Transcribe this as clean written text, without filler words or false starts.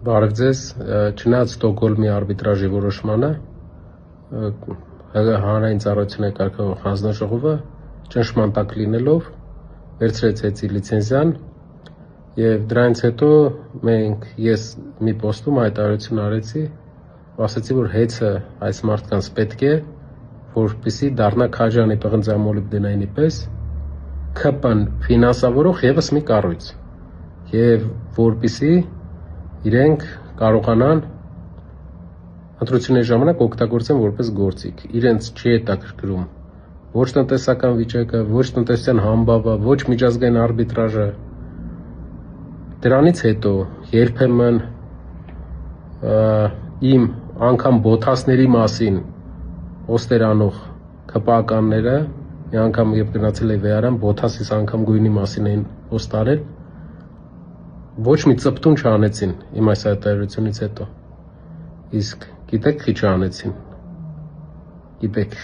Բարև ձեզ, չնայած Ստոկհոլմի արբիտրաժի որոշմանը, հանրային ծառայությունների կարգավորող հանձնաժողովը ճնշման տակ լինելով վերցրեց ՀԵԾ-ի լիցենզիան եւ դրանից հետո ես մի պոստում հայտարարություն արեցի, ասացի, որ ՀԵՑ-ը այս մարդկանց պետք է, որպեսզի դառնա Քաջյանի պղնձամոլիբդենայինի պես ՔՊ-ն ֆինանսավորող եւս մի կառույց եւ որպեսզի իրենք կարողանան ընտրությունների ժամանակ օգտագործեն որպես գործիք։ Իրենց չի հետաքրքրում ոչ տնտեսական վիճակը, ոչ տնտեսության համբավը, ոչ միջազգային արբիտրաժը։ Դրանից հետո երբեմն իմ անգամ բոթասների մասին պոստեր անող ՔՊԱ-ականները մի անգամ երբ գնացել էի Վեարան, բոթասիս անգամ գույնի մասին էին պոստ արել, ոչ մի ծպտուն չանեցին իմ այս հայտարարությունից հետո։ Իսկ գիտեք, քիչ անեցին։ Գիտեք